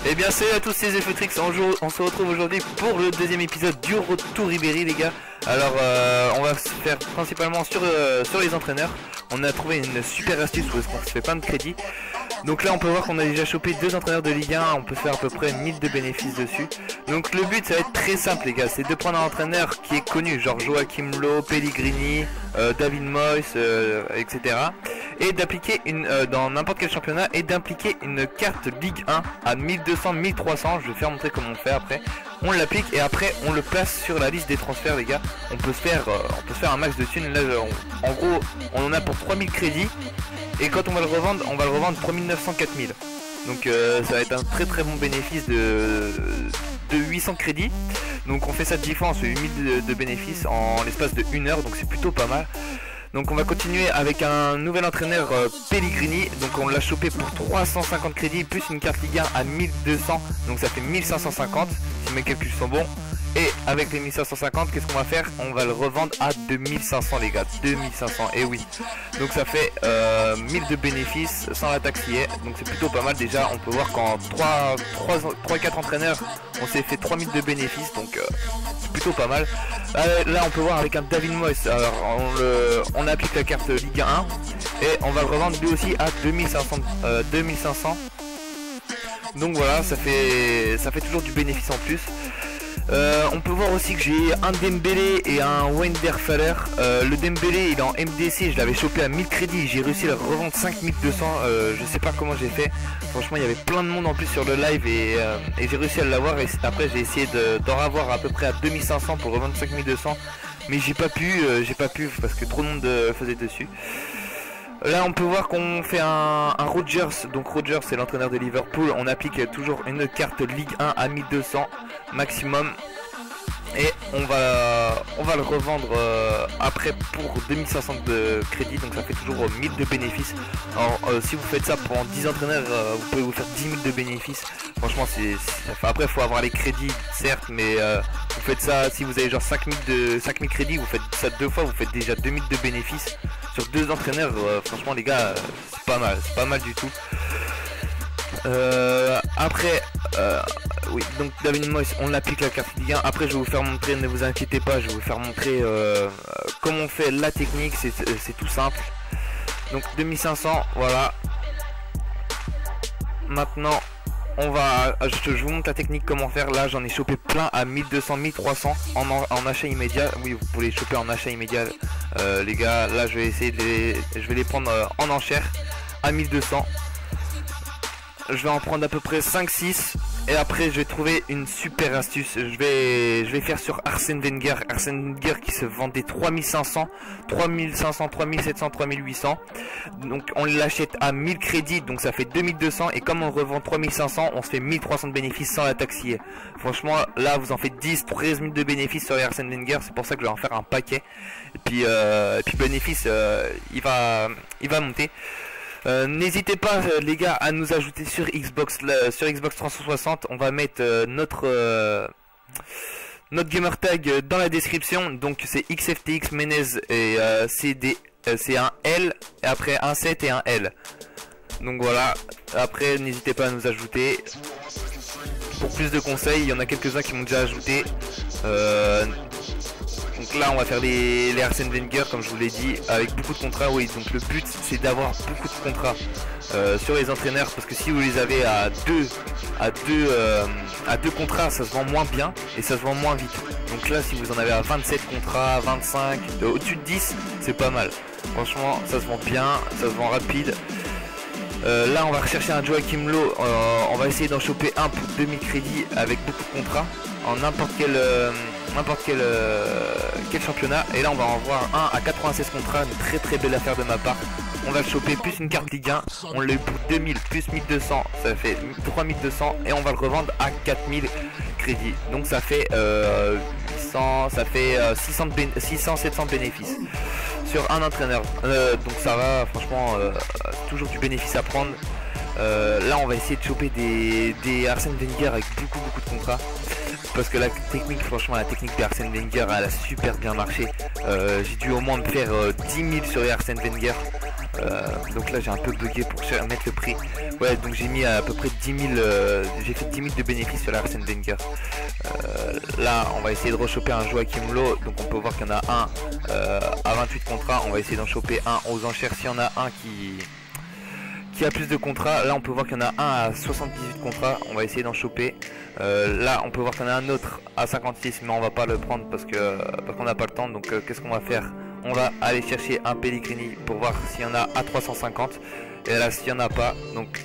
Et bien salut à tous, c'est Zefutrix. On se retrouve aujourd'hui pour le deuxième épisode du Retour Ribéry, les gars. Alors on va se faire principalement sur les entraîneurs. On a trouvé une super astuce où est-ce qu'on se fait plein de crédits. Donc là on peut voir qu'on a déjà chopé 2 entraîneurs de Ligue 1. On peut faire à peu près 1000 de bénéfices dessus. Donc le but ça va être très simple, les gars. C'est de prendre un entraîneur qui est connu, genre Joachim Löw, Pellegrini, David Moyes, etc. Et d'appliquer dans n'importe quel championnat et d'impliquer une carte Ligue 1 à 1200, 1300. Je vais faire montrer comment on fait après. On l'applique et après on le place sur la liste des transferts, les gars. On peut se faire un max de thunes. Là en gros on en a pour 3000 crédits. Et quand on va le revendre 3900, 4000. Donc ça va être un très très bon bénéfice de 800 crédits. Donc on fait ça 10 fois, on se fait 8000 de bénéfices en l'espace de 1 heure. Donc c'est plutôt pas mal. Donc on va continuer avec un nouvel entraîneur, Pellegrini. Donc on l'a chopé pour 350 crédits plus une carte Ligue 1 à 1200. Donc ça fait 1550 si mes calculs sont bons. Et avec les 1550, qu'est-ce qu'on va faire? On va le revendre à 2500, les gars. 2500, et oui. Donc ça fait 1000 de bénéfices sans la taxe y est. Donc c'est plutôt pas mal. Déjà on peut voir qu'en 3-4 entraîneurs on s'est fait 3000 de bénéfices. Donc c'est plutôt pas mal. Là on peut voir avec un David Moyes. Alors on applique la carte Ligue 1 et on va le revendre lui aussi à 2500. Donc voilà, ça fait toujours du bénéfice en plus. On peut voir aussi que j'ai un Dembélé et un Wenderfeller. Le Dembélé il est en MDC, je l'avais chopé à 1000 crédits, j'ai réussi à le revendre 5200. Je sais pas comment j'ai fait, franchement il y avait plein de monde en plus sur le live et j'ai réussi à l'avoir. Et après j'ai essayé d'en avoir à peu près à 2500 pour revendre 5200, mais j'ai pas pu parce que trop de monde faisait dessus. Là on peut voir qu'on fait un Rodgers. Donc Rodgers c'est l'entraîneur de Liverpool. On applique toujours une carte Ligue 1 à 1200 maximum. Et on va le revendre après pour 2500 de crédit. Donc ça fait toujours 1000 de bénéfices. Alors si vous faites ça pendant 10 entraîneurs, vous pouvez vous faire 10 000 de bénéfices. Franchement après il faut avoir les crédits certes, mais vous faites ça si vous avez genre 5000 crédits, vous faites ça 2 fois, vous faites déjà 2000 de bénéfices sur 2 entraîneurs. Franchement les gars, c'est pas mal du tout. Après oui, donc David Moyes on applique la carte Ligue 1. Après je vais vous faire montrer, ne vous inquiétez pas, je vais vous faire montrer comment on fait la technique. C'est tout simple. Donc 2500, voilà. Maintenant je vous montre la technique comment faire. Là j'en ai chopé plein à 1200, 1300 en achat immédiat. Oui, vous pouvez les choper en achat immédiat, les gars. Là je vais essayer je vais les prendre en enchère à 1200. Je vais en prendre à peu près 5-6. Et après je vais trouver une super astuce. Je vais faire sur Arsène Wenger. Arsène Wenger qui se vendait 3500, 3700, 3800. Donc on l'achète à 1000 crédits. Donc ça fait 2200. Et comme on revend 3500, on se fait 1300 de bénéfices sans la taxier. Franchement là vous en faites 10, 13 000 de bénéfices sur Arsène Wenger. C'est pour ça que je vais en faire un paquet. Et puis bénéfice il va monter. N'hésitez pas les gars à nous ajouter sur Xbox 360. On va mettre notre gamer tag dans la description. Donc c'est XFTX Menez et c'est un L et après un 7 et un L. Donc voilà, après n'hésitez pas à nous ajouter pour plus de conseils. Il y en a quelques-uns qui m'ont déjà ajouté. Donc là on va faire les Arsène Wenger comme je vous l'ai dit, avec beaucoup de contrats. Oui, donc le but c'est d'avoir beaucoup de contrats sur les entraîneurs, parce que si vous les avez à deux contrats, ça se vend moins bien et ça se vend moins vite. Donc là si vous en avez à 27 contrats, 25, au-dessus de 10, c'est pas mal. Franchement ça se vend bien, ça se vend rapide. Là on va rechercher un Joachim Löw. On va essayer d'en choper un pour 2000 crédits avec beaucoup de contrats en n'importe quel championnat. Et là on va en voir un à 96 contrats, une très belle affaire de ma part. On va le choper plus une carte Ligue 1. On l'a eu pour 2000 plus 1200, ça fait 3200 et on va le revendre à 4000 crédits. Donc ça fait 600-700 bénéfices sur un entraîneur. Donc ça va, franchement toujours du bénéfice à prendre. Là on va essayer de choper des Arsène Wenger avec beaucoup de contrats. parce que la technique, franchement la technique d'Arsène Wenger elle a super bien marché. J'ai dû au moins me faire 10 000 sur Arsène Wenger. Donc là j'ai un peu bugué pour mettre le prix. Ouais, donc j'ai mis à peu près 10 000, j'ai fait 10 000 de bénéfices sur Arsène Wenger. Là on va essayer de rechoper un Joachim Löw. Donc on peut voir qu'il y en a un à 28 contrats. On va essayer d'en choper un aux enchères s'il y en a un qui a plus de contrats. Là on peut voir qu'il y en a un à 78 contrats, on va essayer d'en choper. Là on peut voir qu'il y en a un autre à 56, mais on va pas le prendre parce qu'on n'a pas le temps. Donc qu'est-ce qu'on va faire? On va aller chercher un Pellegrini pour voir s'il y en a à 350. Et là s'il y en a pas, donc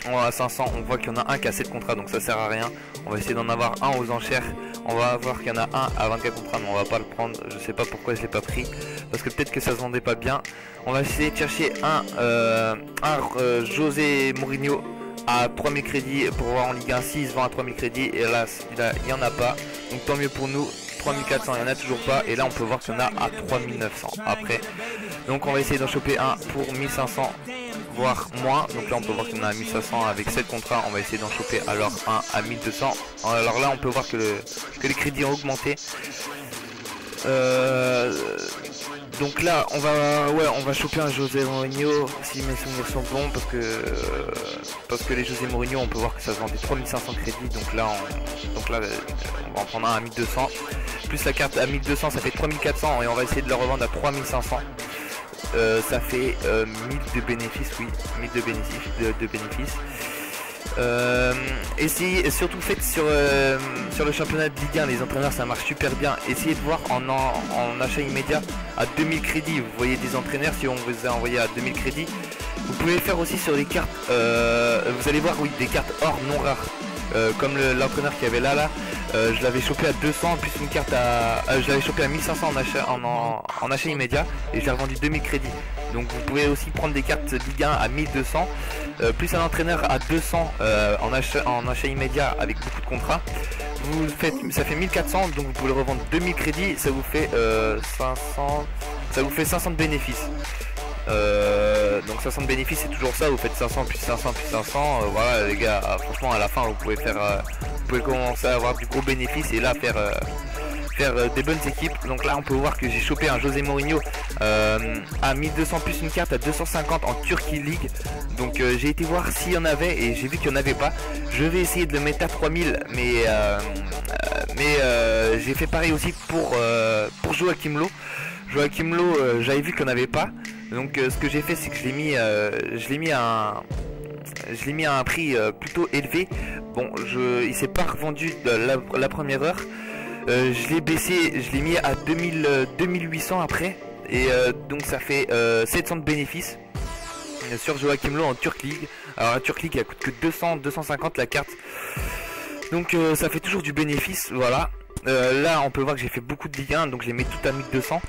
à 500, on voit qu'il y en a un qui a 7 contrats, donc ça sert à rien. On va essayer d'en avoir un aux enchères. On va voir qu'il y en a un à 24 contrats, mais on va pas le prendre. Je sais pas pourquoi je l'ai pas pris, parce que peut-être que ça se vendait pas bien. On va essayer de chercher un José Mourinho à 3000 crédits pour voir en Ligue 1 s'il se vend à 3000 crédits. Et là il y en a pas, donc tant mieux pour nous. 3400, il n'y en a toujours pas. Et là on peut voir qu'il y en a à 3900 après. Donc on va essayer d'en choper un pour 1500 voire moins. Donc là on peut voir qu'il y en a à 1500 avec 7 contrats. On va essayer d'en choper alors un à 1200. Alors là on peut voir que les crédits ont augmenté. Donc là on va choper un José Mourinho si mes souvenirs sont bons, parce que les José Mourinho on peut voir que ça se vendait 3500 crédits. Donc là on va en prendre un à 1200 plus la carte à 1200, ça fait 3400 et on va essayer de le revendre à 3500. Ça fait 1000 de bénéfices, oui, 1000 de bénéfices. Essayez, surtout faites sur le championnat de Ligue 1, les entraîneurs ça marche super bien. Essayez de voir en achat immédiat à 2000 crédits. Vous voyez des entraîneurs, si on vous a envoyé à 2000 crédits, vous pouvez le faire aussi sur les cartes. Vous allez voir, oui, des cartes or non rares, comme l'entraîneur qui avait là. Je l'avais chopé à 200 plus une carte je l'avais chopé à 1500 en achat immédiat et je l'ai revendu 2000 crédits. Donc vous pouvez aussi prendre des cartes Ligue 1 à 1200 plus un entraîneur à 200 en achat immédiat avec beaucoup de contrats. Ça fait 1400, donc vous pouvez le revendre 2000 crédits, ça vous fait 500 de bénéfices. Donc 500 de bénéfices, c'est toujours ça, vous faites 500 plus 500 plus 500, voilà les gars, franchement à la fin vous pouvez commencer à avoir du gros bénéfice et là faire des bonnes équipes. Donc là on peut voir que j'ai chopé un José Mourinho à 1200 plus une carte à 250 en Turkey League. Donc j'ai été voir s'il y en avait et j'ai vu qu'il n'y en avait pas. Je vais essayer de le mettre à 3000, mais j'ai fait pareil aussi pour Joachim Löw. Joachim Löw, j'avais vu qu'il n'y en avait pas. Donc ce que j'ai fait, c'est que je l'ai mis à un prix plutôt élevé. Bon, il s'est pas revendu la première heure. Je l'ai baissé, je l'ai mis à 2800 après. Et donc ça fait 700 de bénéfices sur Joachim Löw en Turk League. Alors la Turk League elle coûte que 250 la carte. Donc ça fait toujours du bénéfice, voilà. Là on peut voir que j'ai fait beaucoup de Ligue 1, donc je les mets tout à 1200.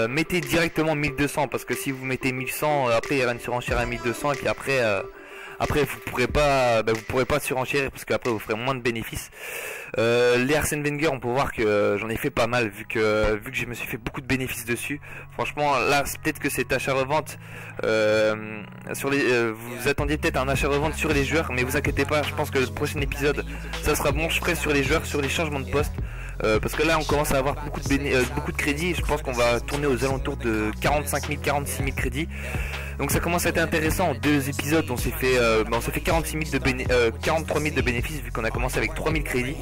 Mettez directement 1200 parce que si vous mettez 1100, après il y aura une surenchère à 1200 et puis après vous pourrez pas surenchérir parce qu'après vous ferez moins de bénéfices. Les Arsène Wenger, on peut voir que j'en ai fait pas mal vu que je me suis fait beaucoup de bénéfices dessus. Franchement là peut-être que cet achat-revente vous attendiez peut-être un achat-revente sur les joueurs, mais vous inquiétez pas, je pense que le prochain épisode ça sera bon, je ferai sur les joueurs, sur les changements de poste. Parce que là on commence à avoir beaucoup de crédits. Je pense qu'on va tourner aux alentours de 45 000, 46 000 crédits. Donc ça commence à être intéressant. En 2 épisodes on s'est fait 43 000 de bénéfices vu qu'on a commencé avec 3 000 crédits.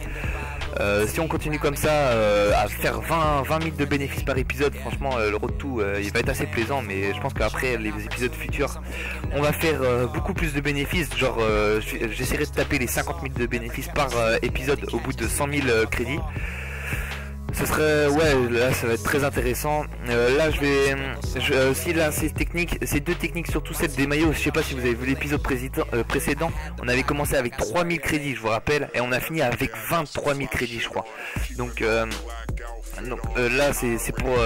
Si on continue comme ça à faire 20 000 de bénéfices par épisode, franchement le road to il va être assez plaisant. Mais je pense qu'après les épisodes futurs on va faire beaucoup plus de bénéfices. Genre j'essaierai de taper les 50 000 de bénéfices par épisode au bout de 100 000 crédits. Ce serait, ouais, là ça va être très intéressant. Là aussi là ces deux techniques, surtout celle des maillots. Je sais pas si vous avez vu l'épisode précédent, on avait commencé avec 3000 crédits je vous rappelle, et on a fini avec 23 000 crédits je crois. Donc là c'est pour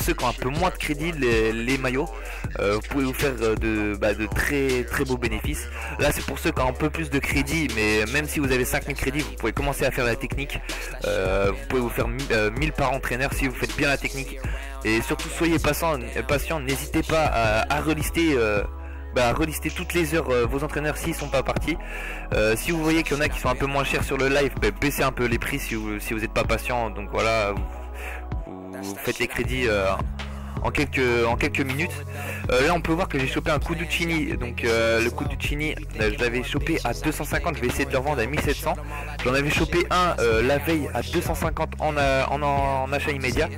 ceux qui ont un peu moins de crédits, les maillots. Vous pouvez vous faire de très très beaux bénéfices. Là c'est pour ceux qui ont un peu plus de crédits, mais même si vous avez 5000 crédits vous pouvez commencer à faire la technique. Vous pouvez vous faire 1000 par entraîneur si vous faites bien la technique. Et surtout soyez patient, n'hésitez pas à relister relister toutes les heures vos entraîneurs s'ils sont pas partis. Si vous voyez qu'il y en a qui sont un peu moins chers sur le live, baissez un peu les prix si vous n'êtes pas patient. Donc voilà, vous faites les crédits en quelques minutes. Là on peut voir que j'ai chopé un Kuducini. Donc le Kuducini, je l'avais chopé à 250, je vais essayer de le revendre à 1700. J'en avais chopé un la veille à 250 en achat immédiat,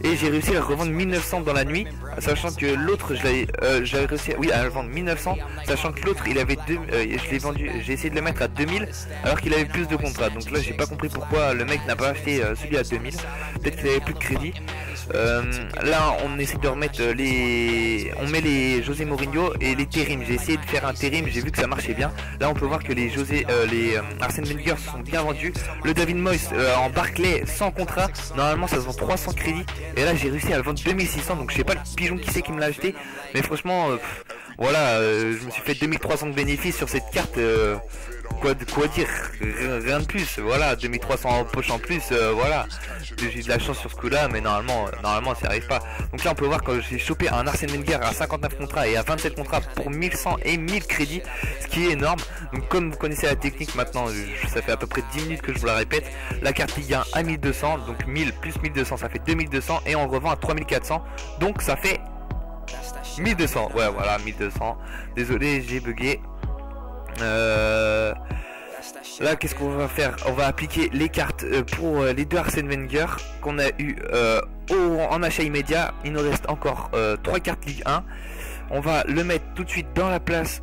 et j'ai réussi à le revendre 1900 dans la nuit, sachant que l'autre j'avais réussi à le vendre 1900, sachant que l'autre il avait je l'ai vendu, j'ai essayé de le mettre à 2000 alors qu'il avait plus de contrats. Donc là j'ai pas compris pourquoi le mec n'a pas acheté celui à 2000, peut-être qu'il avait plus de crédit. Là on essaie de remettre on met les José Mourinho et les Terim. J'ai essayé de faire un Terim, j'ai vu que ça marchait bien. Là on peut voir que les Arsène Wenger sont bien vendus. Le David Moyes en Barclay sans contrat, normalement ça se vend 300 crédits, et là j'ai réussi à le vendre 2600. Donc je sais pas le pigeon qui c'est qui me l'a acheté, mais franchement voilà, je me suis fait 2300 de bénéfices sur cette carte. Quoi dire, rien de plus. Voilà, 2300 en poche en plus, voilà, j'ai de la chance sur ce coup là, mais normalement ça arrive pas. Donc là on peut voir que j'ai chopé un Arsène Wenger à 59 contrats et à 27 contrats pour 1100 et 1000 crédits, ce qui est énorme. Donc comme vous connaissez la technique maintenant, ça fait à peu près 10 minutes que je vous la répète, la carte Ligue 1 à 1200, donc 1000 plus 1200 ça fait 2200, et on revend à 3400, donc ça fait 1200. Ouais voilà, 1200. Désolé, j'ai bugué. Là qu'est-ce qu'on va faire? On va appliquer les cartes pour les deux Arsène Wenger qu'on a eu en achat immédiat. Il nous reste encore 3 cartes Ligue 1. On va le mettre tout de suite dans la place,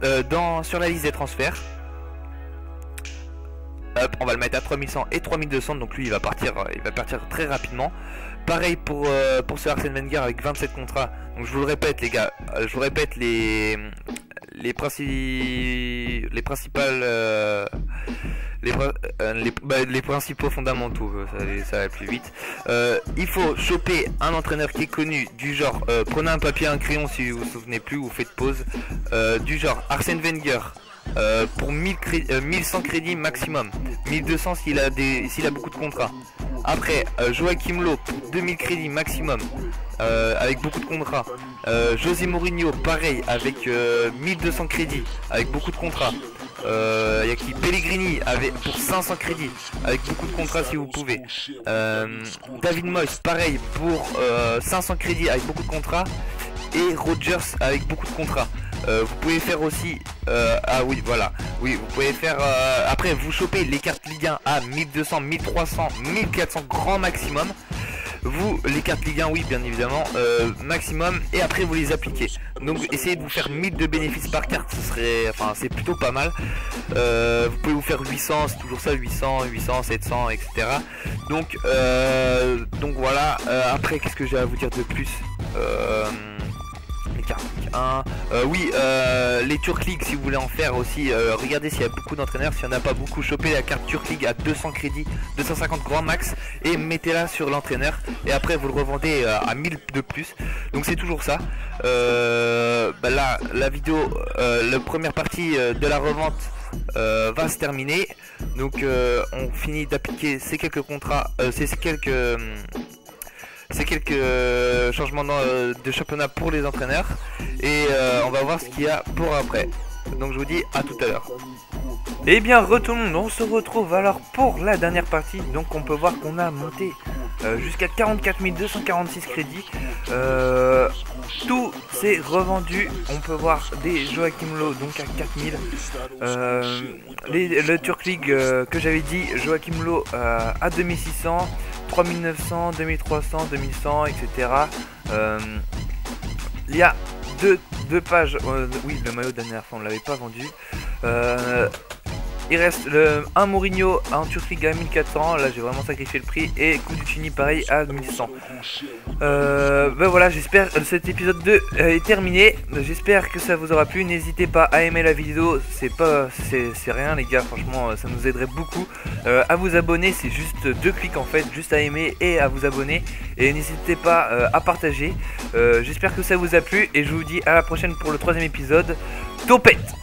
sur la liste des transferts. Hop, on va le mettre à 3100 et 3200, donc lui il va partir très rapidement. Pareil pour ce Arsène Wenger avec 27 contrats. Donc je vous le répète les gars, je vous répète les principaux fondamentaux, ça va plus vite. Il faut choper un entraîneur qui est connu, du genre, prenez un papier, un crayon si vous vous souvenez plus, ou faites pause, du genre Arsène Wenger. Pour 1100 crédits maximum, 1200 s'il a beaucoup de contrats. Après Joachim Löw pour 2000 crédits maximum, avec beaucoup de contrats. José Mourinho pareil avec 1200 crédits avec beaucoup de contrats. Il y a qui, Pellegrini pour 500 crédits avec beaucoup de contrats si vous pouvez. David Moyes pareil pour 500 crédits avec beaucoup de contrats. Et Rodgers avec beaucoup de contrats. Vous pouvez faire aussi ah oui voilà, oui vous pouvez faire après vous chopez les cartes Ligue 1 à 1200, 1300, 1400 grand maximum. Vous les cartes Ligue 1 oui bien évidemment maximum, et après vous les appliquez. Donc essayez de vous faire 1000 de bénéfices par carte, ce serait, enfin c'est plutôt pas mal. Vous pouvez vous faire 800, c'est toujours ça, 800, 700 etc. Donc voilà. Après qu'est-ce que j'ai à vous dire de plus? Les cartes Ligue 1, oui, les Turk League si vous voulez en faire aussi, regardez s'il y a beaucoup d'entraîneurs, s'il n'y en a pas beaucoup, chopez la carte Turk League à 200 crédits, 250 grand max, et mettez-la sur l'entraîneur, et après vous le revendez à 1000 de plus. Donc c'est toujours ça. Là la vidéo, la première partie de la revente va se terminer. Donc on finit d'appliquer ces quelques contrats, ces quelques changements de championnat pour les entraîneurs, et on va voir ce qu'il y a pour après. Donc je vous dis à tout à l'heure. Et bien retournons, on se retrouve alors pour la dernière partie. Donc on peut voir qu'on a monté jusqu'à 44 246 crédits. Tout s'est revendu. On peut voir des Joachim Löw donc à 4000. Le Turk League que j'avais dit, Joachim Löw à 2600, 3900, 2300, 2100 etc. Il y a deux pages, oui le maillot de la dernière fois on l'avait pas vendu. Il reste un Mourinho en Turk League à 1400, là j'ai vraiment sacrifié le prix, et Kuducini pareil à 1100. Voilà, j'espère que cet épisode 2 est terminé, j'espère que ça vous aura plu, n'hésitez pas à aimer la vidéo, c'est rien les gars, franchement ça nous aiderait beaucoup. À vous abonner, c'est juste 2 clics en fait, juste à aimer et à vous abonner, et n'hésitez pas à partager. J'espère que ça vous a plu, et je vous dis à la prochaine pour le 3e épisode. Topette!